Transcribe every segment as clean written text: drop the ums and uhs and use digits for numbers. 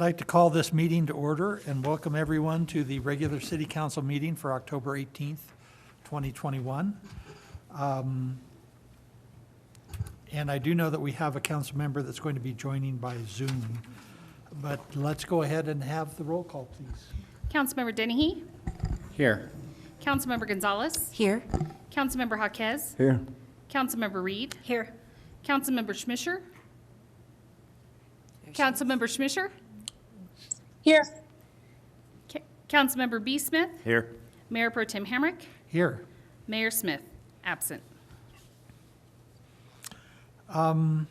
like to call this meeting to order and welcome everyone to the regular city council meeting for October 18th, 2021. And I do know that we have a council member that's going to be joining by Zoom. But let's go ahead and have the roll call, please. Councilmember Dennehy. Here. Councilmember Gonzalez. Here. Councilmember Jaquez. Here. Councilmember Reed. Here. Councilmember Schmisher. Councilmember Schmisher. Here. Councilmember B. Smith. Here. Mayor Pro Tem Hamrick. Here. Mayor Smith, absent. And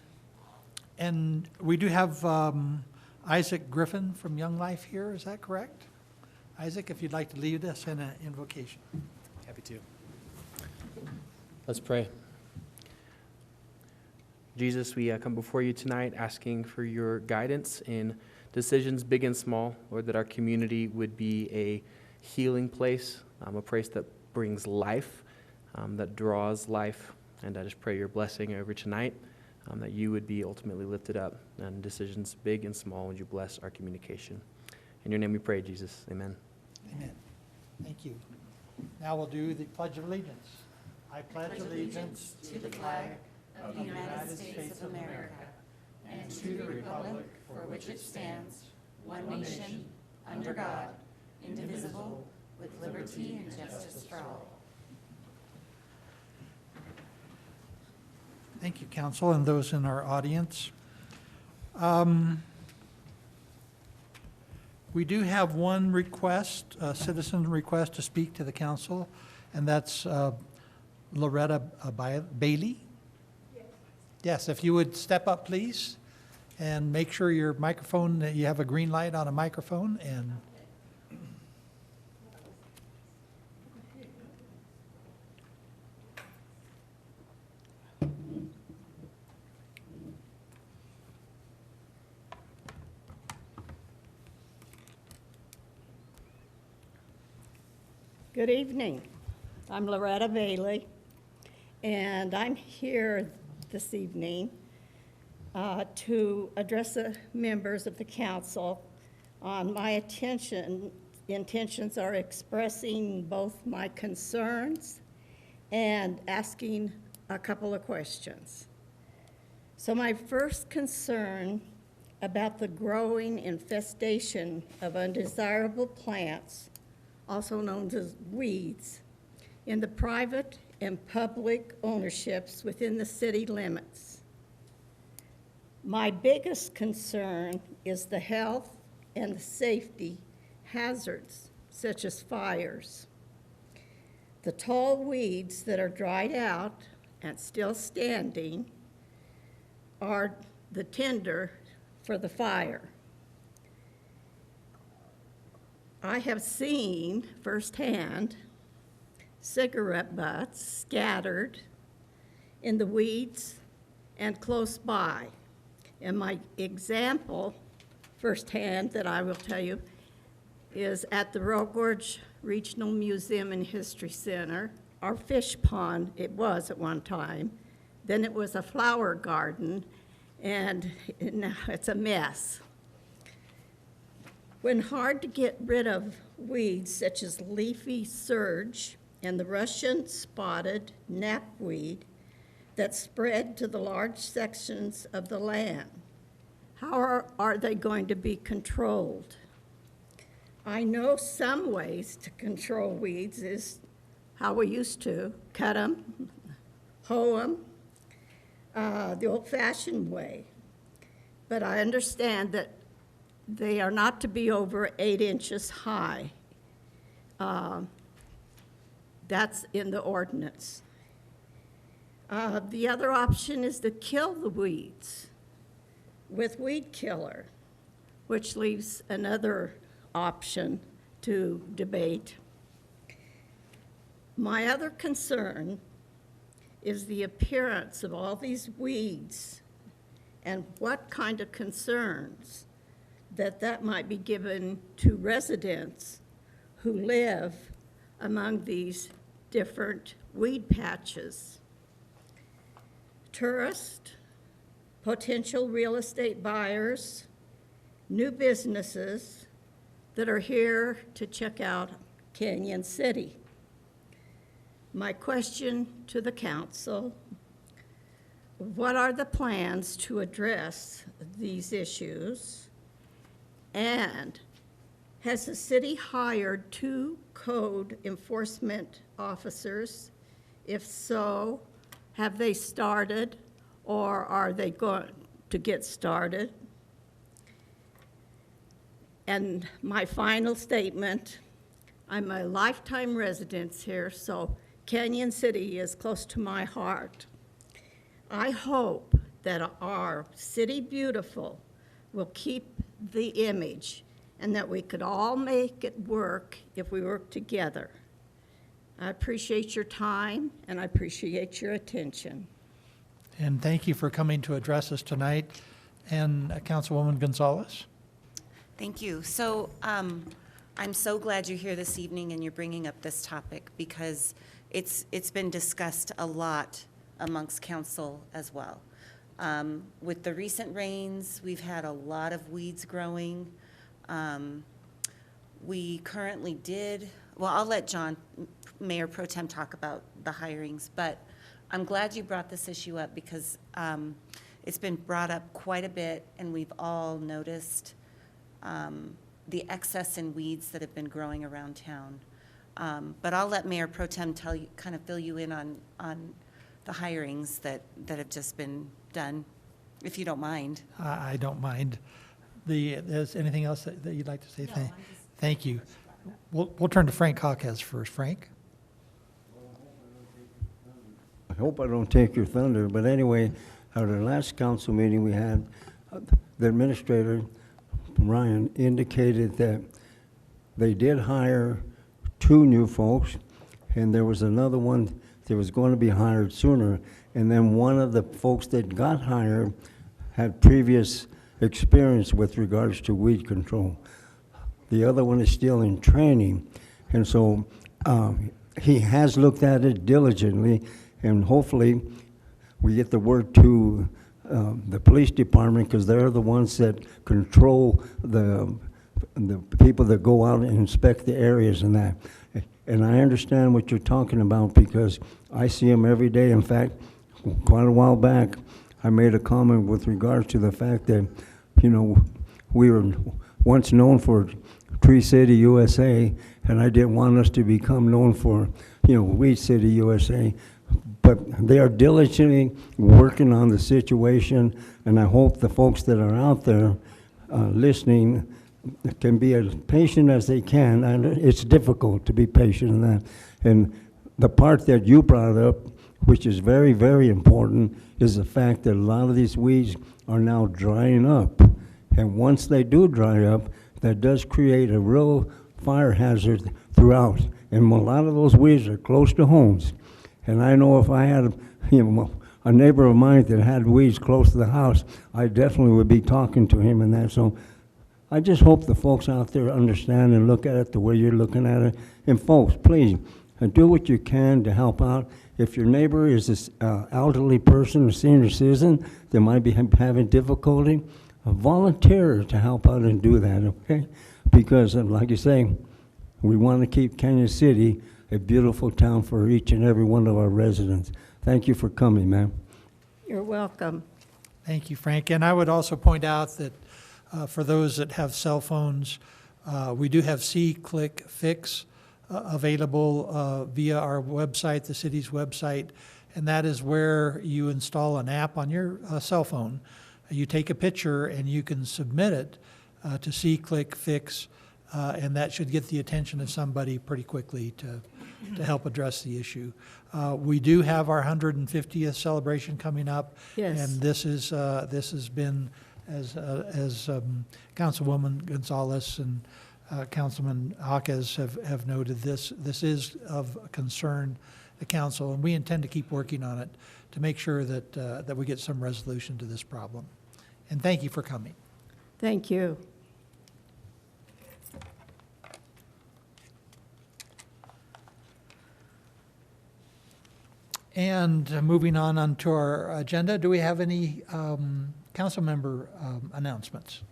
we do have Isaac Griffin from Young Life here, is that correct? Isaac, if you'd like to lead us in an invocation. Happy to. Let's pray. Jesus, we come before you tonight asking for your guidance in decisions big and small, Lord, that our community would be a healing place, a place that brings life, that draws life. And I just pray your blessing over tonight, that you would be ultimately lifted up, and decisions big and small, would you bless our communication. In your name we pray, Jesus. Amen. Amen. Thank you. Now we'll do the Pledge of Allegiance. I pledge allegiance To the flag of the United States of America and to the republic for which it stands, one nation, under God, indivisible, with liberty and justice for all. Thank you, council, and those in our audience. We do have one request, a citizen request to speak to the council, and that's Loretta Bailey. Yes, if you would step up, please, and make sure your microphone, that you have a green light on a microphone, and Good evening. I'm Loretta Bailey, and I'm here this evening to address the members of the council on my intentions are expressing both my concerns and asking a couple of questions. So my first concern about the growing infestation of undesirable plants, also known as weeds, in the private and public ownerships within the city limits. My biggest concern is the health and the safety hazards, such as fires. The tall weeds that are dried out and still standing are the tinder for the fire. I have seen firsthand cigarette butts scattered in the weeds and close by. And my example firsthand that I will tell you is at the Royal Gorge Regional Museum and History Center. Our fish pond, it was at one time. Then it was a flower garden, and now it's a mess. When hard to get rid of weeds such as leafy surge and the Russian spotted knapweed that spread to the large sections of the land, how are they going to be controlled? I know some ways to control weeds is how we used to cut them, hoe them, the old-fashioned way. But I understand that they are not to be over 8 inches high. That's in the ordinance. The other option is to kill the weeds with weed killer, which leaves another option to debate. My other concern is the appearance of all these weeds and what kind of concerns that might be given to residents who live among these different weed patches. Tourists, potential real estate buyers, new businesses that are here to check out Canyon City. My question to the council: what are the plans to address these issues? And has the city hired 2 code enforcement officers? If so, have they started, or are they going to get started? And my final statement: I'm a lifetime resident here, so Canyon City is close to my heart. I hope that our City Beautiful will keep the image and that we could all make it work if we work together. I appreciate your time and I appreciate your attention. And thank you for coming to address us tonight. And Councilwoman Gonzalez? Thank you. So I'm so glad you're here this evening and you're bringing up this topic because it's been discussed a lot amongst council as well. With the recent rains, we've had a lot of weeds growing. We currently I'll let Mayor Pro Tem talk about the hirings, but I'm glad you brought this issue up because it's been brought up quite a bit and we've all noticed the excess in weeds that have been growing around town. But I'll let Mayor Pro Tem fill you in on the hirings that have just been done, if you don't mind. I don't mind. Is anything else that you'd like to say? Thank you. We'll turn to Frank Hawkes first. Frank? I hope I don't take your thunder, but anyway, at our last council meeting we had, the administrator, Ryan, indicated that they did hire 2 new folks, and there was another one that was going to be hired sooner, and then one of the folks that got hired had previous experience with regards to weed control. The other one is still in training, and so he has looked at it diligently, and hopefully we get the word to the police department, because they're the ones that control the people that go out and inspect the areas and that. And I understand what you're talking about because I see them every day. In fact, quite a while back, I made a comment with regards to the fact that, you know, we were once known for Tree City, USA, and I didn't want us to become known for, you know, Weed City, USA. But they are diligently working on the situation, and I hope the folks that are out there listening can be as patient as they can. And it's difficult to be patient in that. And the part that you brought up, which is very, very important, is the fact that a lot of these weeds are now drying up. And once they do dry up, that does create a real fire hazard throughout. And a lot of those weeds are close to homes. And I know if I had, a neighbor of mine that had weeds close to the house, I definitely would be talking to him and that. So I just hope the folks out there understand and look at it the way you're looking at it. And folks, please, do what you can to help out. If your neighbor is an elderly person, a senior citizen that might be having difficulty, volunteer to help out and do that, okay? Because, like you say, we want to keep Canyon City a beautiful town for each and every one of our residents. Thank you for coming, ma'am. You're welcome. Thank you, Frank. And I would also point out that for those that have cell phones, we do have C-Click Fix available via our website, the city's website, and that is where you install an app on your cell phone. You take a picture and you can submit it to C-Click Fix, and that should get the attention of somebody pretty quickly to help address the issue. We do have our 150th celebration coming up. Yes. And this has been, as Councilwoman Gonzalez and Councilman Hawkes have noted, this is of concern to council, and we intend to keep working on it to make sure that we get some resolution to this problem. And thank you for coming. Thank you. And moving on to our agenda, do we have any council member announcements?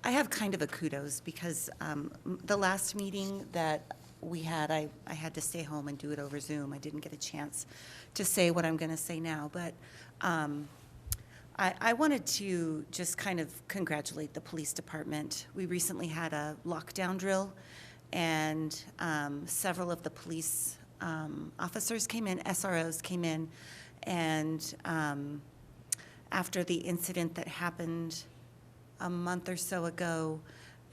I have kind of a kudos because the last meeting that we had, I had to stay home and do it over Zoom. I didn't get a chance to say what I'm going to say now, but I wanted to just kind of congratulate the police department. We recently had a lockdown drill, and several of the police officers came in, SROs came in, and after the incident that happened a month or so ago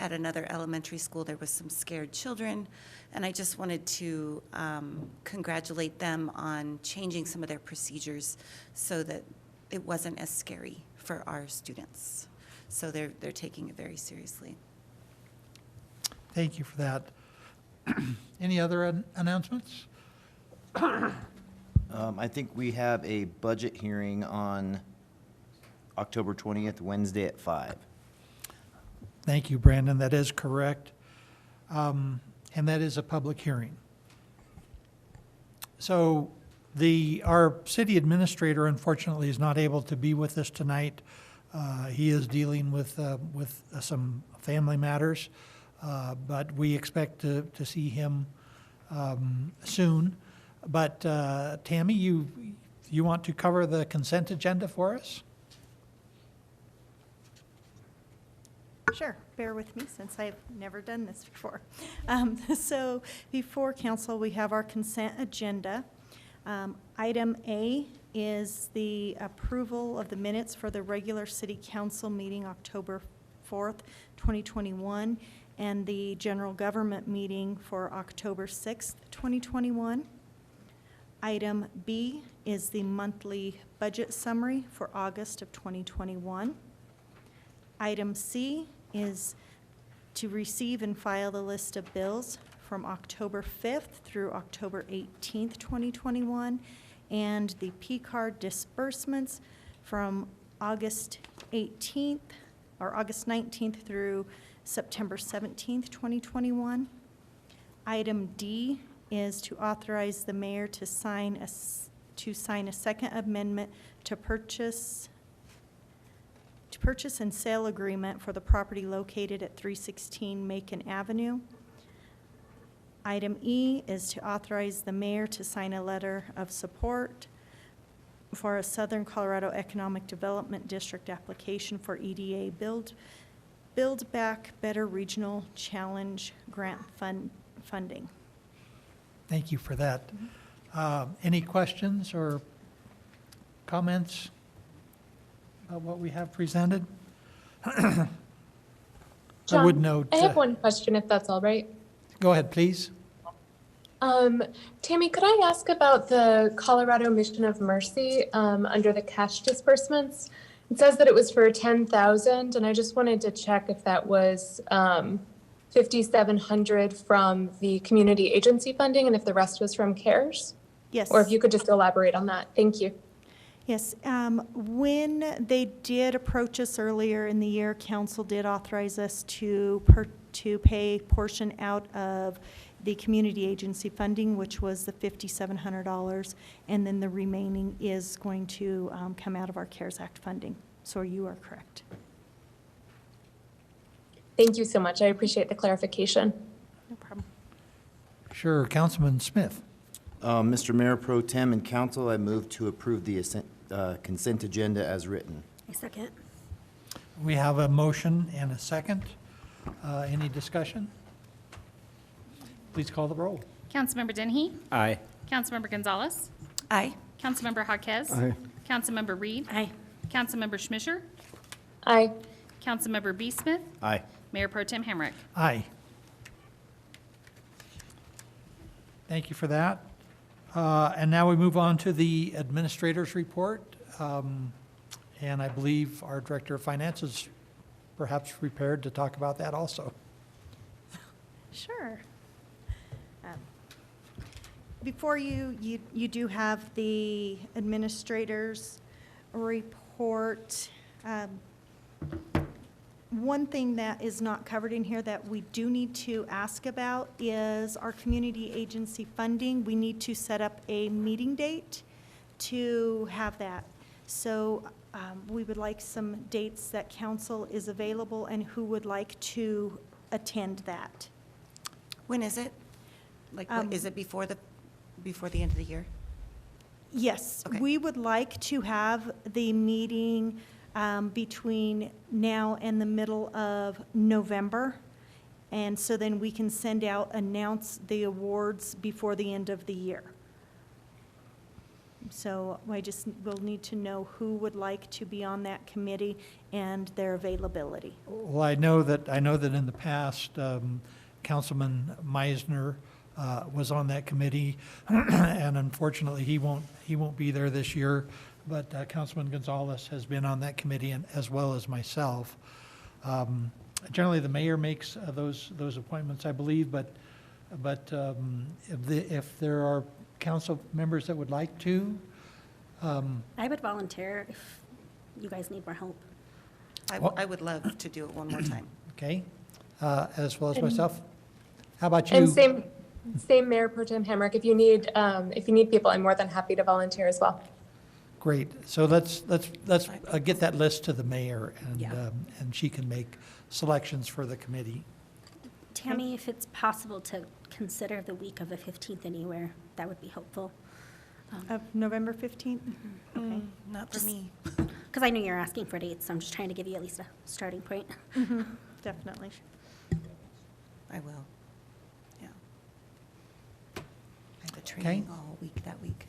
at another elementary school, there was some scared children, and I just wanted to congratulate them on changing some of their procedures so that it wasn't as scary for our students. So they're taking it very seriously. Thank you for that. Any other announcements? I think we have a budget hearing on October 20th, Wednesday at 5. Thank you, Brandon. That is correct. And that is a public hearing. So our city administrator, unfortunately, is not able to be with us tonight. He is dealing with some family matters, but we expect to see him soon. But Tammy, you want to cover the consent agenda for us? Sure, bear with me since I've never done this before. So before council, we have our consent agenda. Item A is the approval of the minutes for the regular city council meeting October 4th, 2021, and the general government meeting for October 6th, 2021. Item B is the monthly budget summary for August of 2021. Item C is to receive and file the list of bills from October 5th through October 18th, 2021, and the P-card disbursements from August 18th or August 19th through September 17th, 2021. Item D is to authorize the mayor to sign a second amendment to purchase and sale agreement for the property located at 316 Macon Avenue. Item E is to authorize the mayor to sign a letter of support for a Southern Colorado Economic Development District application for EDA Build Back Better Regional Challenge Grant funding. Thank you for that. Any questions or comments about what we have presented? I would John, note. I have one question, if that's all right. Go ahead, please. Tammy, could I ask about the Colorado Mission of Mercy under the cash disbursements? It says that it was for $10,000, and I just wanted to check if that was $5,700 from the community agency funding and if the rest was from CARES? Yes. Or if you could just elaborate on that. Thank you. Yes, when they did approach us earlier in the year, council did authorize us to pay portion out of the community agency funding, which was the $5,700, and then the remaining is going to come out of our CARES Act funding. So you are correct. Thank you so much. I appreciate the clarification. No problem. Sure, Councilman Smith. Mr. Mayor Pro Tem and Council, I move to approve the consent agenda as written. A second. We have a motion and a second. Any discussion? Please call the roll. Councilmember Dennehy? Aye. Councilmember Gonzalez? Aye. Councilmember Jaquez? Aye. Councilmember Reed? Aye. Councilmember Schmisher? Aye. Councilmember B. Smith? Aye. Mayor Pro Tem Hamrick? Aye. Thank you for that. And now we move on to the administrator's report. And I believe our Director of Finance is perhaps prepared to talk about that also. Sure. Before you do have the administrator's report. One thing that is not covered in here that we do need to ask about is our community agency funding. We need to set up a meeting date to have that. So we would like some dates that council is available and who would like to attend that. When is it? Like, is it before the end of the year? Yes, Okay. we would like to have the meeting between now and the middle of November. And so then we can announce the awards before the end of the year. So I just will need to know who would like to be on that committee and their availability. Well, I know that in the past, Councilman Meisner was on that committee, and unfortunately, he won't be there this year, but Councilman Gonzalez has been on that committee, and as well as myself. Generally, the mayor makes those appointments, I believe, but if there are council members that would like to, I would volunteer if you guys need more help. I would love to do it one more time. okay, as well as myself. How about you? And same Mayor Pro Tem Hamrick, if you need people, I'm more than happy to volunteer as well. Great. So let's get that list to the mayor, Yeah. and she can make selections for the committee. Tammy, if it's possible to consider the week of the 15th anywhere, that would be helpful. Of November 15th? Okay. Not for me. Because I know you're asking for dates, so I'm just trying to give you at least a starting point. Definitely. I will. Yeah. I have a training all week that week.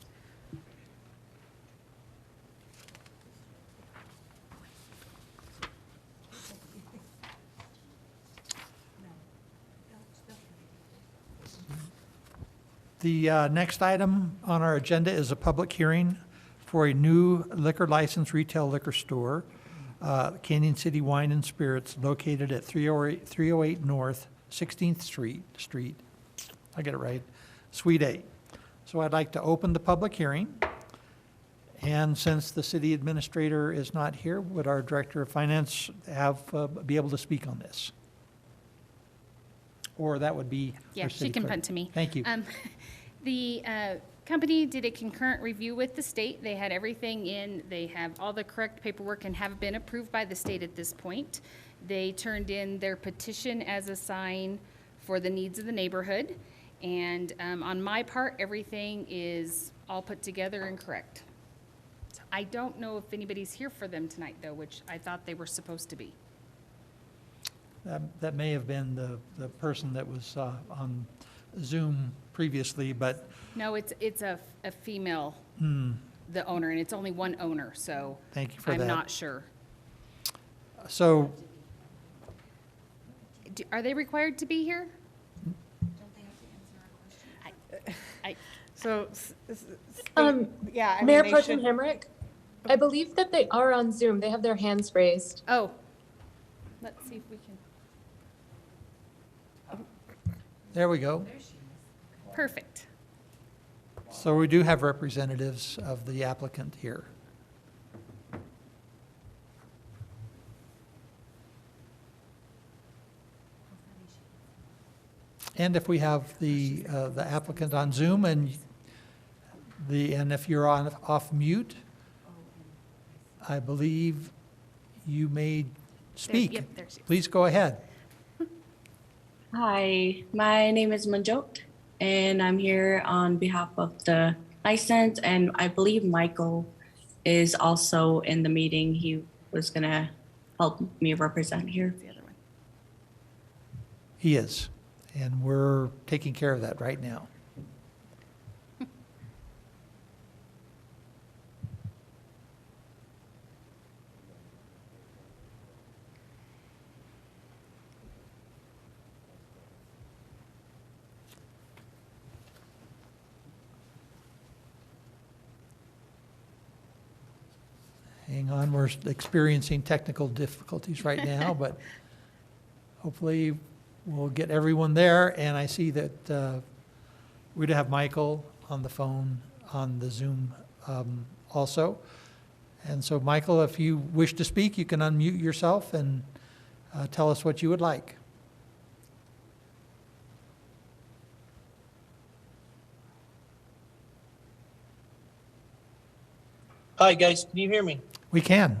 The next item on our agenda is a public hearing for a new liquor license retail liquor store, Canyon City Wine and Spirits, located at 308 North 16th Street. I get it right, Suite A. So I'd like to open the public hearing. And since the city administrator is not here, would our director of finance be able to speak on this? Or that would be Yeah, our she city can clerk. punt to me. Thank you. The company did a concurrent review with the state. They had everything in, they have all the correct paperwork and have been approved by the state at this point. They turned in their petition as a sign for the needs of the neighborhood. And on my part, everything is all put together and correct. I don't know if anybody's here for them tonight, though, which I thought they were supposed to be. That may have been the person that was on Zoom previously, but No, it's a female, the owner, and it's only one owner, so thank you for I'm that. not sure. So, Are they required to be here? I, So, yeah, I mean, Mayor they Pro Tem should, Hamrick, I believe that they are on Zoom. They have their hands raised. oh, let's see if we can, there we go. perfect. So we do have representatives of the applicant here. And if we have the applicant on Zoom and if you're off mute, I believe you may speak. Yep, there she is. Please go ahead. Hi, my name is Manjot, and I'm here on behalf of the license, and I believe Michael is also in the meeting. He was gonna help me represent here. The other one. He is, and we're taking care of that right now. Hang on, we're experiencing technical difficulties right now, but hopefully we'll get everyone there. And I see that we do have Michael on the phone on the Zoom also. And so, Michael, if you wish to speak, you can unmute yourself and tell us what you would like. Hi, guys. Can you hear me? We can.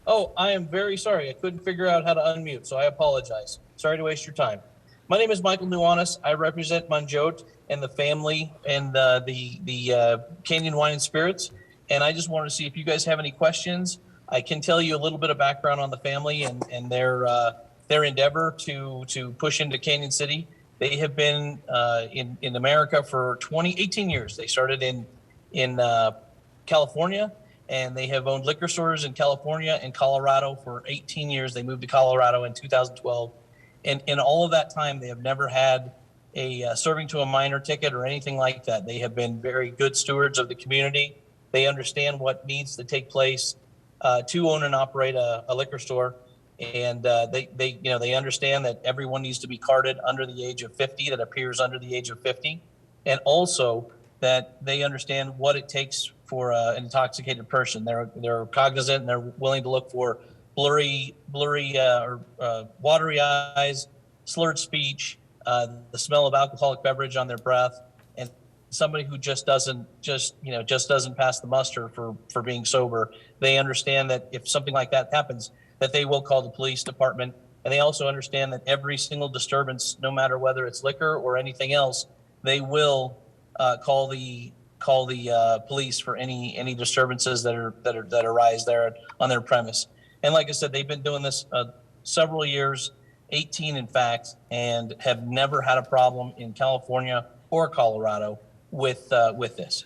Oh, I am very sorry. I couldn't figure out how to unmute, so I apologize. Sorry to waste your time. My name is Michael Nuanis. I represent Manjot and the family and the Canyon Wine and Spirits. And I just wanted to see if you guys have any questions. I can tell you a little bit of background on the family and their endeavor to push into Canyon City. They have been in America for 18 years. They started in California, and they have owned liquor stores in California and Colorado for 18 years. They moved to Colorado in 2012. And in all of that time, they have never had a serving to a minor ticket or anything like that. They have been very good stewards of the community. They understand what needs to take place to own and operate a liquor store. And they understand that everyone needs to be carded under the age of 50, that appears under the age of 50. And also that they understand what it takes for an intoxicated person. They're cognizant and they're willing to look for blurry or watery eyes, slurred speech, the smell of alcoholic beverage on their breath, and somebody who just doesn't pass the muster for being sober. They understand that if something like that happens, that they will call the police department. And they also understand that every single disturbance, no matter whether it's liquor or anything else, they will call the police for any disturbances that arise there on their premise. And like I said, they've been doing this several years, 18 in fact, and have never had a problem in California or Colorado with this.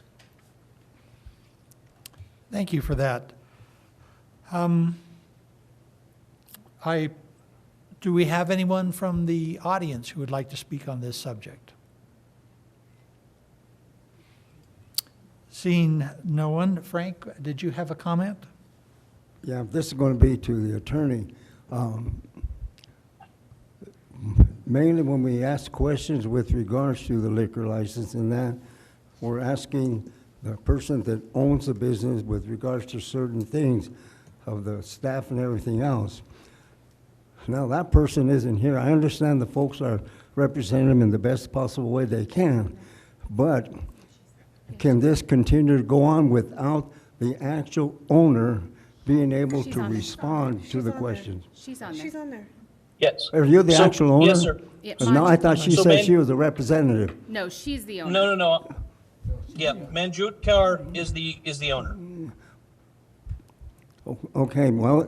Thank you for that. Do we have anyone from the audience who would like to speak on this subject? Seeing no one, Frank, did you have a comment? Yeah, this is going to be to the attorney. Mainly when we ask questions with regards to the liquor license and that, we're asking the person that owns the business with regards to certain things of the staff and everything else. Now, that person isn't here. I understand the folks are representing them in the best possible way they can, but can this continue to go on without the actual owner being able She's to on there. respond to the questions? She's on there. She's on there. Yes. Are you the actual owner? Yes, sir. Yep. No, I thought she So said man- she was a representative. No, she's the owner. No. Yeah, Manjot Kaur is the owner. Okay, well,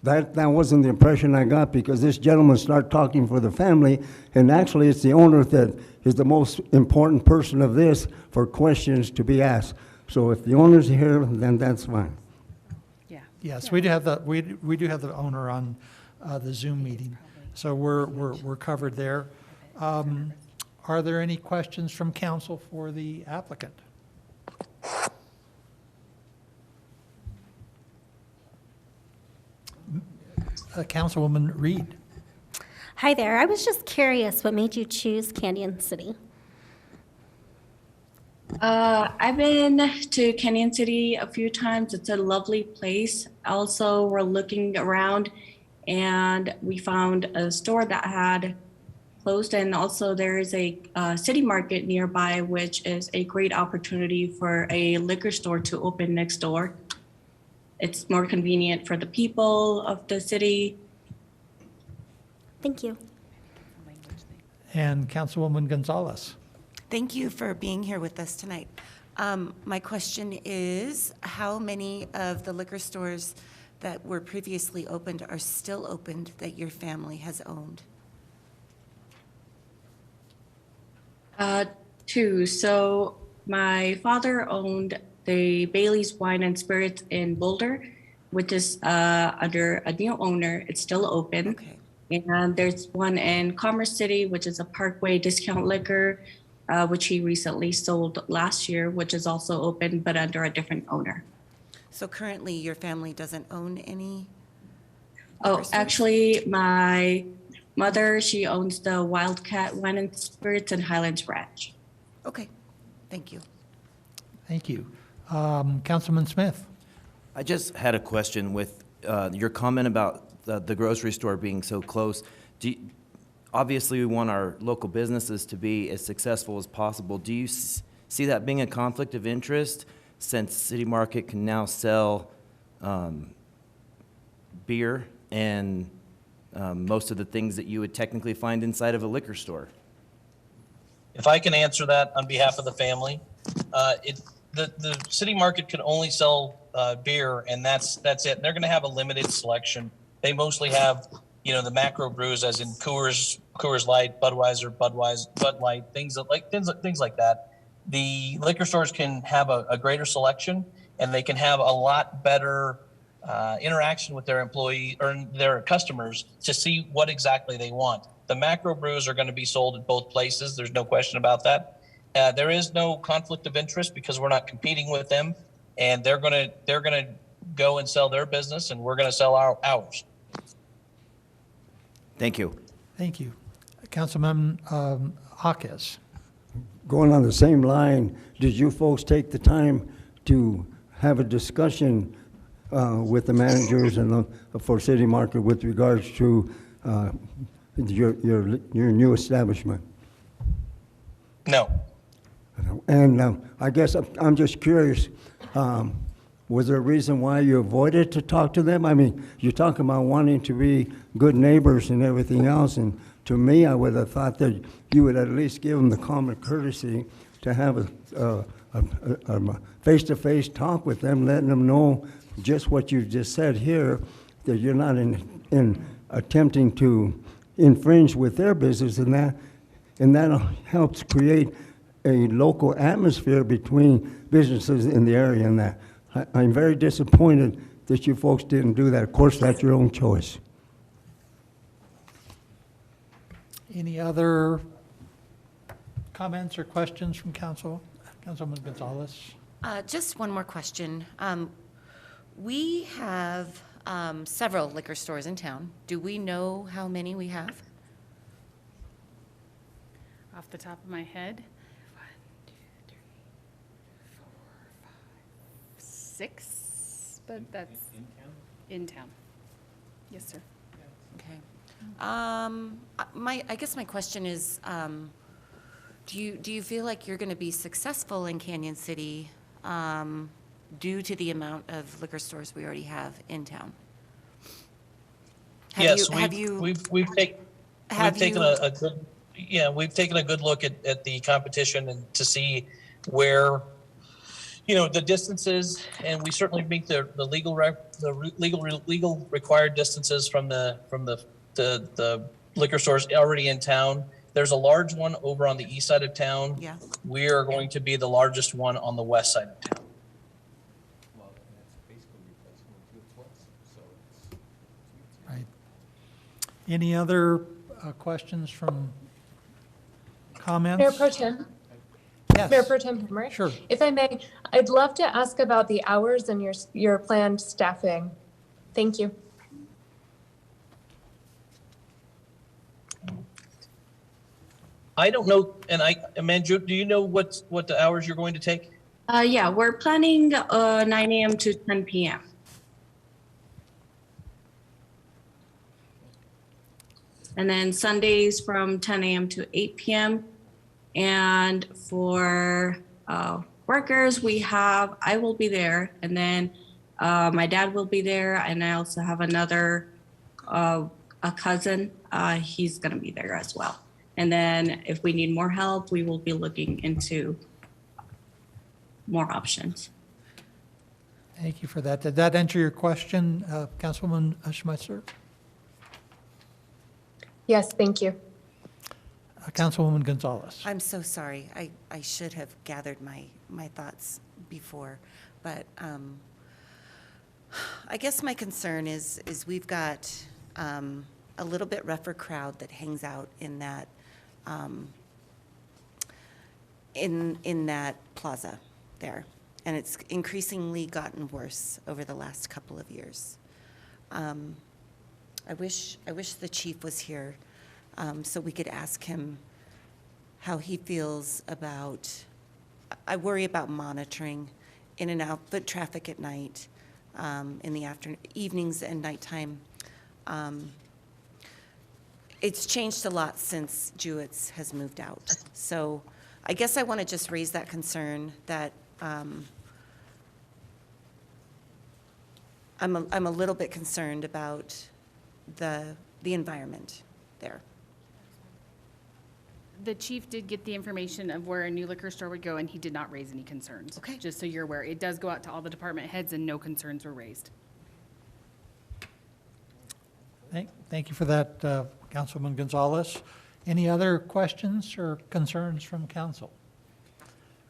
that wasn't the impression I got, because this gentleman started talking for the family, and actually it's the owner that is the most important person of this for questions to be asked. So if the owner's here, then that's fine. Yeah. Yes, we do have the owner on the Zoom meeting, so we're covered there. Are there any questions from council for the applicant? Councilwoman Reed. Hi there. I was just curious, what made you choose Canyon City? I've been to Canyon City a few times. It's a lovely place. Also, we're looking around and we found a store that had closed, and also there is a city market nearby, which is a great opportunity for a liquor store to open next door. It's more convenient for the people of the city. Thank you. And Councilwoman Gonzalez. Thank you for being here with us tonight. My question is, how many of the liquor stores that were previously opened are still opened that your family has owned? 2. So my father owned the Bailey's Wine and Spirits in Boulder, which is under a new owner. It's still open. Okay. And there's one in Commerce City, which is a Parkway discount liquor, which he recently sold last year, which is also open, but under a different owner. So currently, your family doesn't own any? Oh, liquor stores? actually, my mother, she owns the Wildcat Wine and Spirits and Highlands Ranch. Okay, thank you. Thank you. Councilman Smith. I just had a question with your comment about the grocery store being so close. Obviously, we want our local businesses to be as successful as possible. Do you see that being a conflict of interest since City Market can now sell beer and most of the things that you would technically find inside of a liquor store? If I can answer that on behalf of the family, the City Market can only sell beer, and that's it. They're going to have a limited selection. They mostly have, the macro brews, as in Coors Light, Budweiser, Bud Light, things like that. The liquor stores can have a greater selection, and they can have a lot better interaction with their employee or their customers to see what exactly they want. The macro brews are going to be sold at both places. There's no question about that. There is no conflict of interest because we're not competing with them, and they're going to go and sell their business, and we're going to sell ours. Thank you. Thank you. Councilman Hawkes. Going on the same line, did you folks take the time to have a discussion with the managers and for City Market with regards to your new establishment? No. And I guess I'm just curious, was there a reason why you avoided to talk to them? I mean, you're talking about wanting to be good neighbors and everything else, and to me, I would have thought that you would at least give them the common courtesy to have a face-to-face talk with them, letting them know just what you just said here, that you're not in attempting to infringe with their business, and that helps create a local atmosphere between businesses in the area. And that I'm very disappointed that you folks didn't do that. Of course, that's your own choice. Any other comments or questions from council? Councilwoman Gonzalez? Just one more question. We have several liquor stores in town. Do we know how many we have? Off the top of my head, 1, 2, 3, 4, 5, 6, but that's in town. Yes, sir. Okay. I guess my question is, do you feel like you're going to be successful in Canyon City due to the amount of liquor stores we already have in town? Yes, we've taken a good look at the competition and to see where, the distances, and we certainly meet the legal required distances from the liquor stores already in town. There's a large one over on the east side of town. Yeah. We are going to be the largest one on the west side of town. Right. Any other questions from comments? Mayor Pro Tem? Yes. Mayor Pro Tem Hemrick? Sure. If I may, I'd love to ask about the hours and your planned staffing. Thank you. I don't know, and Manjot, do you know what the hours you're going to take? Yeah, we're planning 9 a.m. to 10 p.m. And then Sundays from 10 a.m. to 8 p.m. And for workers, I will be there, and then my dad will be there, and I also have another, a cousin, he's gonna be there as well. And then if we need more help, we will be looking into more options. Thank you for that. Did that answer your question, Councilwoman Schmeitzer? Yes, thank you. Councilwoman Gonzalez? I'm so sorry. I should have gathered my thoughts before, but I guess my concern is we've got a little bit rougher crowd that hangs out in that in that plaza there, and it's increasingly gotten worse over the last couple of years. I wish the chief was here so we could ask him how he feels about, I worry about monitoring in and out foot traffic at night, in the evenings and nighttime. It's changed a lot since Jewett's has moved out. So I guess I want to just raise that concern that I'm a little bit concerned about the environment there. The chief did get the information of where a new liquor store would go, and he did not raise any concerns. Okay. Just so you're aware, it does go out to all the department heads, and no concerns were raised. Thank you for that, Councilwoman Gonzalez. Any other questions or concerns from council?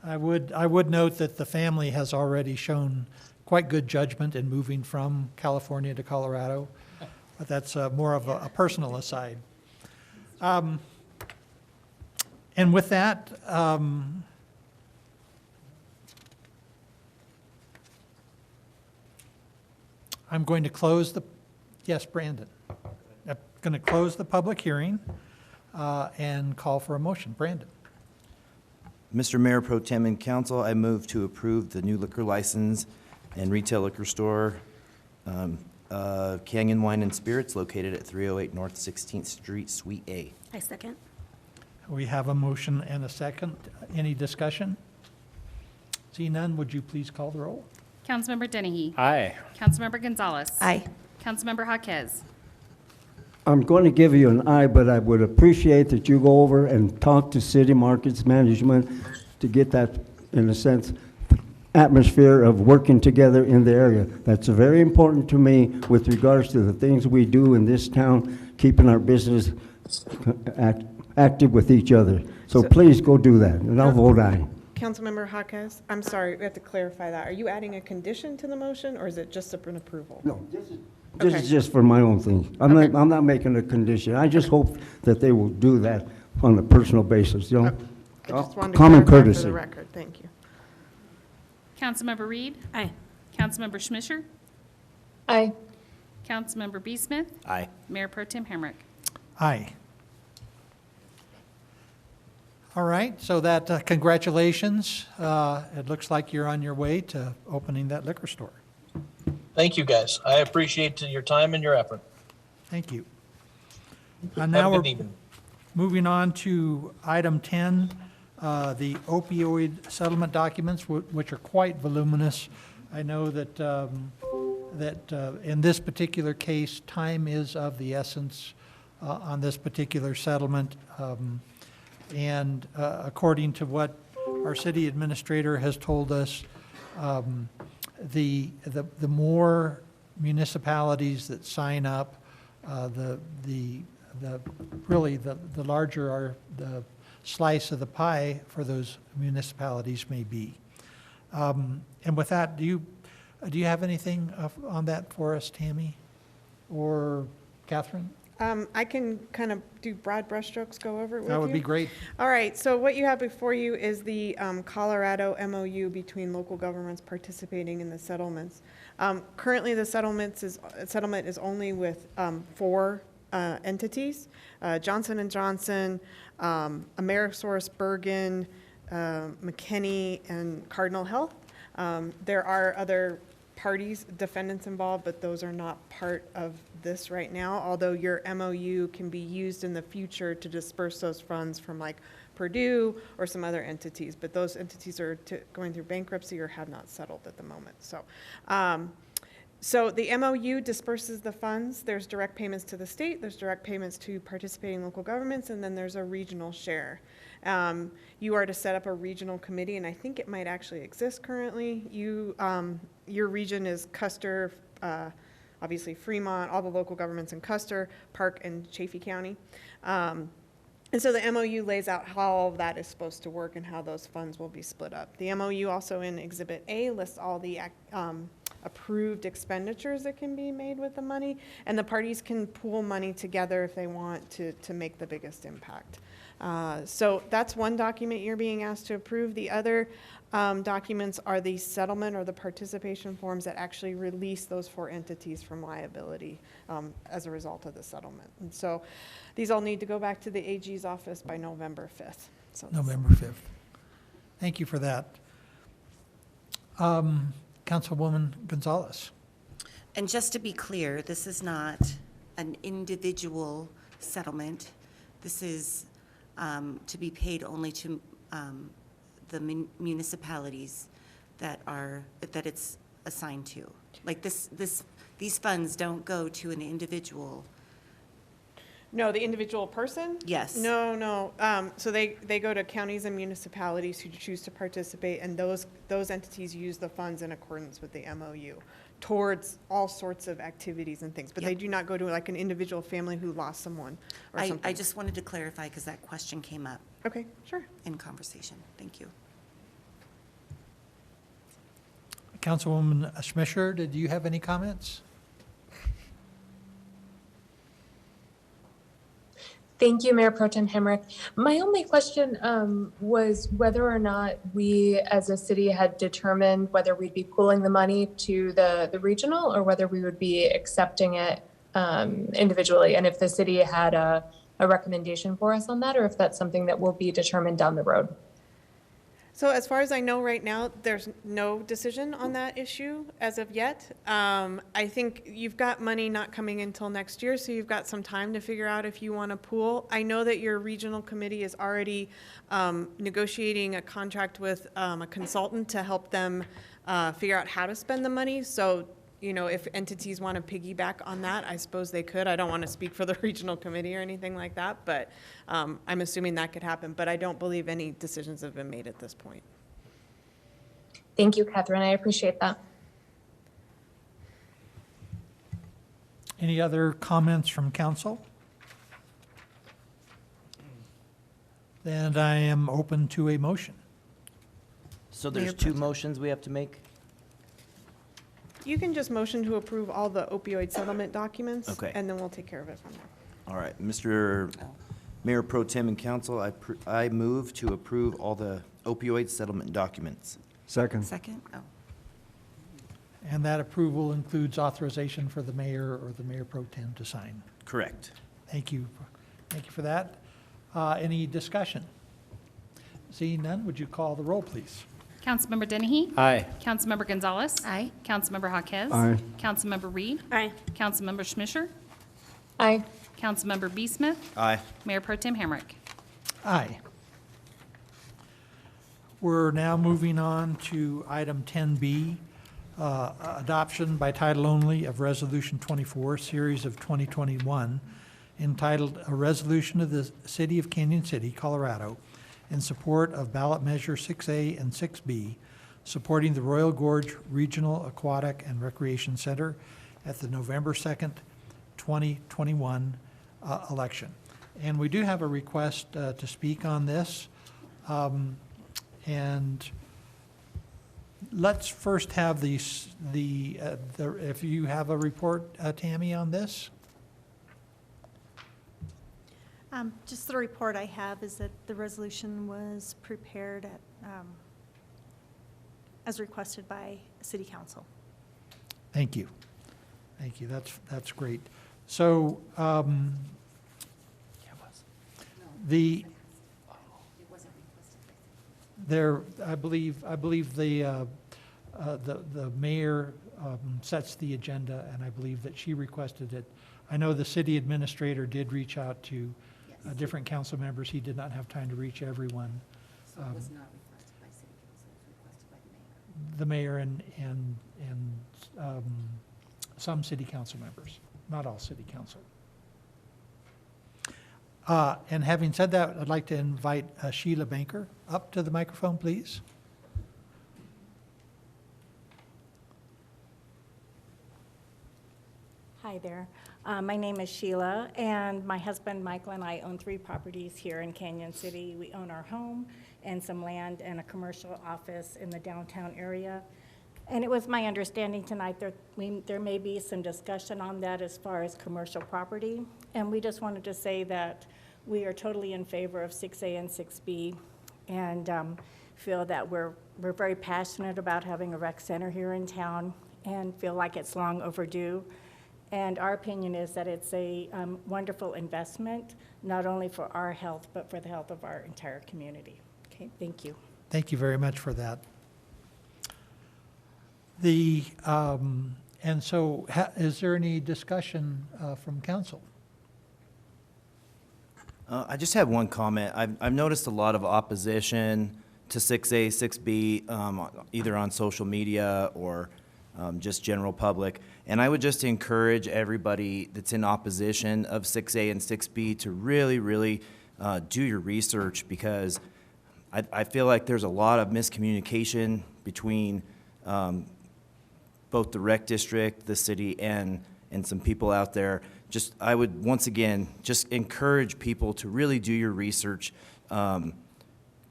I would note that the family has already shown quite good judgment in moving from California to Colorado, but that's more of a personal aside. And with that, I'm going to close the, yes, Brandon. I'm going to close the public hearing and call for a motion. Brandon. Mr. Mayor Pro Tem and Council, I move to approve the new liquor license and retail liquor store, Canyon Wine and Spirits, located at 308 North 16th Street, Suite A. I second. We have a motion and a second. Any discussion? See none, would you please call the roll? Councilmember Dennehy. Aye. Councilmember Gonzalez. Aye. Councilmember Jaquez. I'm going to give you an aye, but I would appreciate that you go over and talk to city markets management to get that, in a sense, atmosphere of working together in the area. That's very important to me with regards to the things we do in this town, keeping our business active with each other. So please go do that, and I'll vote aye. Councilmember Jaquez, I'm sorry, we have to clarify that. Are you adding a condition to the motion, or is it just an approval? No, this is Okay. just for my own thing. I'm not making a condition. I just hope that they will do that on a personal basis, you know? I just wanted to Common clarify for courtesy. the record. Thank you. Councilmember Reed. Aye. Councilmember Schmisher. Aye. Councilmember B. Smith. Aye. Mayor Pro Tem Hamrick. Aye. All right, so that, congratulations. It looks like you're on your way to opening that liquor store. Thank you, guys. I appreciate your time and your effort. Thank you. Have Now a we're good evening. moving on to item 10, the opioid settlement documents, which are quite voluminous. I know that, in this particular case, time is of the essence on this particular settlement. And according to what our city administrator has told us, the more municipalities that sign up, really the larger the slice of the pie for those municipalities may be. And with that, do you have anything on that for us, Tammy or Catherine? I can kind of do broad brushstrokes, go over it with you. That would be great. All right, so what you have before you is the Colorado MOU between local governments participating in the settlements. Currently, the settlement is only with 4 entities, Johnson & Johnson, Amerisource, Bergen, McKinney, and Cardinal Health. There are other parties, defendants involved, but those are not part of this right now, although your MOU can be used in the future to disperse those funds from like Purdue or some other entities, but those entities are going through bankruptcy or have not settled at the moment. So the MOU disperses the funds. There's direct payments to the state, there's direct payments to participating local governments, and then there's a regional share. You are to set up a regional committee, and I think it might actually exist currently. Your region is Custer, obviously Fremont, all the local governments in Custer, Park, and Chaffee County. And so the MOU lays out how all of that is supposed to work and how those funds will be split up. The MOU also in Exhibit A lists all the approved expenditures that can be made with the money, and the parties can pool money together if they want to make the biggest impact. So that's one document you're being asked to approve. The other documents are the settlement or the participation forms that actually release those 4 entities from liability as a result of the settlement. And so these all need to go back to the AG's office by November 5th. So November 5th. Thank you for that. Councilwoman Gonzalez. And just to be clear, this is not an individual settlement. This is to be paid only to the municipalities that it's assigned to. Like these funds don't go to an individual. No, the individual person? Yes. No. So they go to counties and municipalities who choose to participate, and those entities use the funds in accordance with the MOU towards all sorts of activities and things. But they Yep. do not go to like an individual family who lost someone or I something. just wanted to clarify because that question came up Okay, sure. in conversation. Thank you. Councilwoman Schmisher, did you have any comments? Thank you, Mayor Pro Tem Hamrick. My only question was whether or not we, as a city, had determined whether we'd be pooling the money to the regional or whether we would be accepting it individually, and if the city had a recommendation for us on that, or if that's something that will be determined down the road. So as far as I know right now, there's no decision on that issue as of yet. I think you've got money not coming until next year, so you've got some time to figure out if you want to pool. I know that your regional committee is already negotiating a contract with a consultant to help them figure out how to spend the money. So, you know, if entities want to piggyback on that, I suppose they could. I don't want to speak for the regional committee or anything like that, but I'm assuming that could happen. But I don't believe any decisions have been made at this point. Thank you, Catherine. I appreciate that. Any other comments from council? Then I am open to a motion. So there's Mayor two Pro Tem. motions we have to make? You can just motion to approve all the opioid settlement documents. Okay. And then we'll take care of it from there. All right, Mr. Mayor Pro Tem and Council, I move to approve all the opioid settlement documents. Second. Second? Oh. And that approval includes authorization for the mayor or the mayor pro tem to sign. Correct. Thank you. Thank you for that. Any discussion? Seeing none, would you call the roll, please? Councilmember Dennehy? Aye. Councilmember Gonzalez? Aye. Councilmember Jaquez? Aye. Councilmember Reed? Aye. Councilmember Schmisher? Aye. Councilmember B. Smith? Aye. Mayor Pro Tem Hamrick? Aye. We're now moving on to item 10B, adoption by title only of Resolution 24, Series of 2021, entitled "A Resolution of the City of Canyon City, Colorado, in support of ballot measure 6A and 6B, supporting the Royal Gorge Regional Aquatic and Recreation Center at the November 2nd, 2021 election." And we do have a request to speak on this. And let's first have if you have a report, Tammy, on this? Just the report I have is that the resolution was prepared as requested by City Council. Thank you. Thank you. That's great. So, I believe the mayor sets the agenda, and I believe that she requested it. I know the city administrator did reach out to different council members. He did not have time to reach everyone. So it was not requested by City Council, it was requested by The mayor and some city council members, not all city council. And having said that, I'd like to invite Sheila Banker up to the microphone, please. Hi there. My name is Sheila, and my husband Michael and I own 3 properties here in Canyon City. We own our home and some land and a commercial office in the downtown area. And it was my understanding tonight there may be some discussion on that as far as commercial property. And we just wanted to say that we are totally in favor of 6A and 6B, and feel that we're very passionate about having a rec center here in town and feel like it's long overdue. And our opinion is that it's a wonderful investment, not only for our health, but for the health of our entire community. Okay, thank you. Thank you very much for that. And so is there any discussion from council? I just have one comment. I've noticed a lot of opposition to 6A, 6B, either on social media or just general public. And I would just encourage everybody that's in opposition of 6A and 6B to really, really do your research, because I feel like there's a lot of miscommunication between both the rec district, the city, and some people out there. Just, I would, once again, just encourage people to really do your research.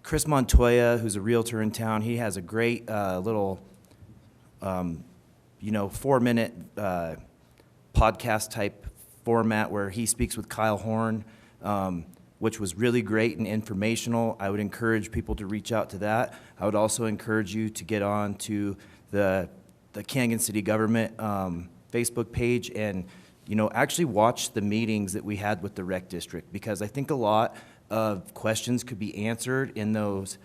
Chris Montoya, who's a realtor in town, he has a great little, 4-minute podcast type format where he speaks with Kyle Horn, which was really great and informational. I would encourage people to reach out to that. I would also encourage you to get on to the Canyon City Government Facebook page and, actually watch the meetings that we had with the rec district, because I think a lot of questions could be answered in those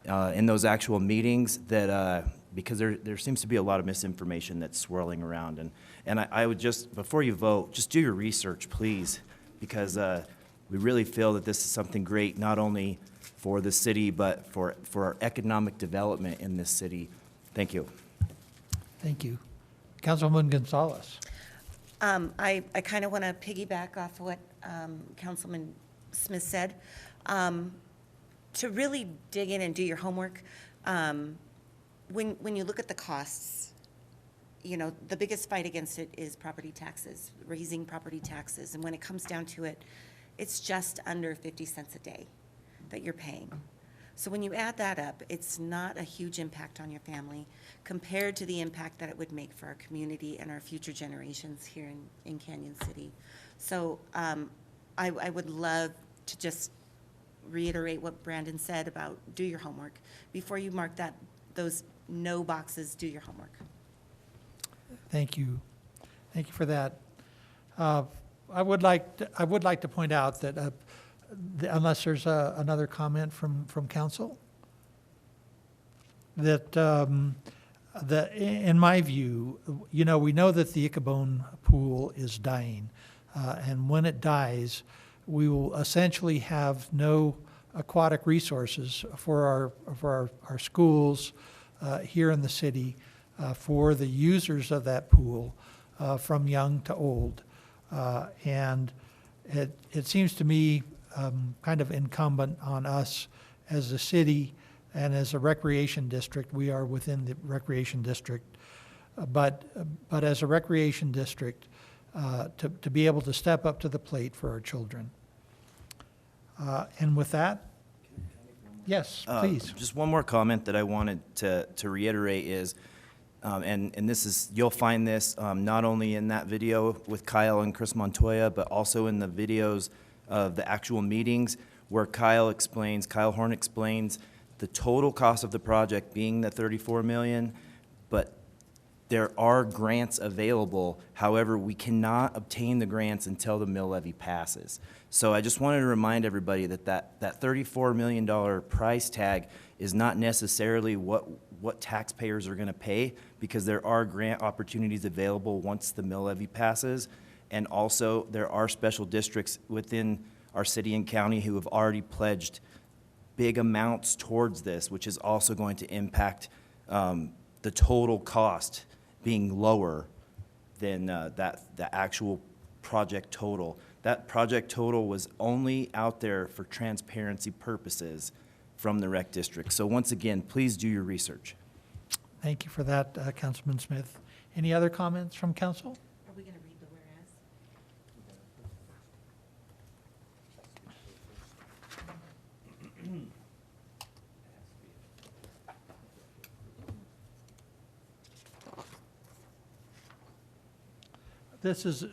actual meetings that, because there seems to be a lot of misinformation that's swirling around. And I would just, before you vote, just do your research, please, because we really feel that this is something great, not only for the city, but for our economic development in this city. Thank you. Thank you. Councilwoman Gonzalez. I kind of want to piggyback off what Councilman Smith said. To really dig in and do your homework, when you look at the costs, the biggest fight against it is property taxes, raising property taxes. And when it comes down to it, it's just under 50 cents a day that you're paying. So when you add that up, it's not a huge impact on your family compared to the impact that it would make for our community and our future generations here in Canyon City. So I would love to just reiterate what Brandon said about do your homework. Before you mark those no boxes, do your homework. Thank you. Thank you for that. I would like to point out that unless there's another comment from council, that in my view, we know that the Ichabone pool is dying, and when it dies, we will essentially have no aquatic resources for our schools here in the city, for the users of that pool, from young to old. And it seems to me kind of incumbent on us as a city and as a recreation district. We are within the recreation district, but as a recreation district, to be able to step up to the plate for our children. And with that, yes, please. Just one more comment that I wanted to reiterate is, and this is, you'll find this not only in that video with Kyle and Chris Montoya, but also in the videos of the actual meetings where Kyle Horn explains the total cost of the project being the $34 million, but there are grants available. However, we cannot obtain the grants until the mill levy passes. So I just wanted to remind everybody that $34 million price tag is not necessarily what taxpayers are going to pay, because there are grant opportunities available once the mill levy passes. And also, there are special districts within our city and county who have already pledged big amounts towards this, which is also going to impact the total cost being lower than the actual project total. That project total was only out there for transparency purposes from the rec district. So once again, please do your research. Thank you for that, Councilman Smith. Any other comments from council? Are we going to read the whereas?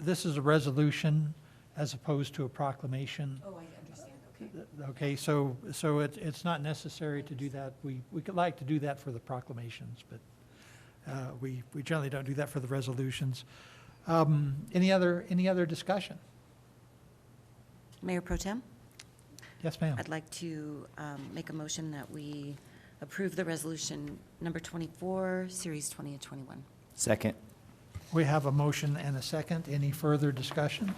This is a resolution as opposed to a proclamation. Oh, I understand, okay. Okay, so it's not necessary to do that. We could like to do that for the proclamations, but we generally don't do that for the resolutions. Any other discussion? Mayor Pro Tem? Yes, ma'am. I'd like to make a motion that we approve the resolution number 24, Series 20 and 21. Second. We have a motion and a second. Any further discussion?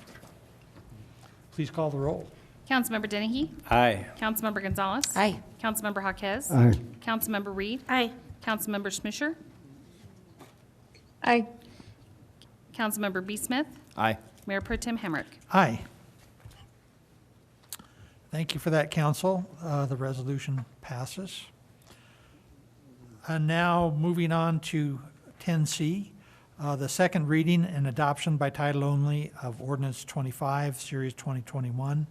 Please call the roll. Councilmember Dennehy? Aye. Councilmember Gonzalez? Aye. Councilmember Jaquez? Aye. Councilmember Reed? Aye. Councilmember Smisher? Aye. Councilmember B. Smith, Aye. Mayor Pro Tem Hamrick. Aye. Thank you for that, council. The resolution passes. And now, moving on to 10C, the second reading and adoption by title only of Ordinance 25, Series 2021,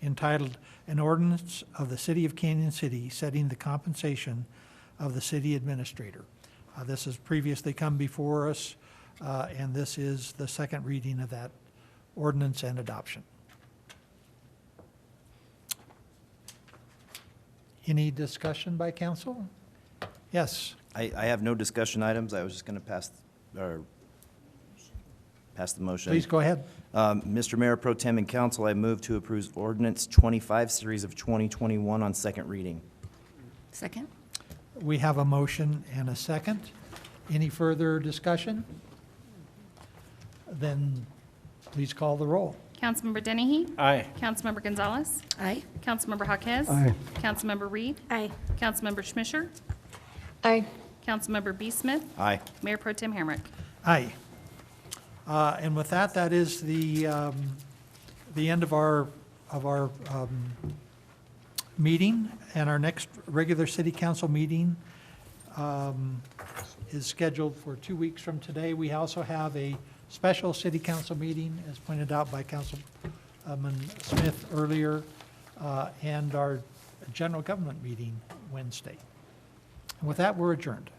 entitled, "An Ordinance of the City of Canyon City Setting the Compensation of the City Administrator." This has previously come before us, and this is the second reading of that ordinance and adoption. Any discussion by council? Yes. I have no discussion items. I was just going to pass the motion. Please go ahead. Mr. Mayor Pro Tem and Council, I move to approve Ordinance 25, Series of 2021 on second reading. Second? We have a motion and a second. Any further discussion? Then please call the roll. Councilmember Dennehy? Aye. Councilmember Gonzalez? Aye. Councilmember Jaquez? Aye. Councilmember Reed? Aye. Councilmember Schmisher? Aye. Councilmember B. Smith? Aye. Mayor Pro Tem Hamrick. Aye. And with that, that is the end of our meeting, and our next regular city council meeting is scheduled for 2 weeks from today. We also have a special city council meeting, as pointed out by Councilman Smith earlier, and our general government meeting Wednesday. And with that, we're adjourned.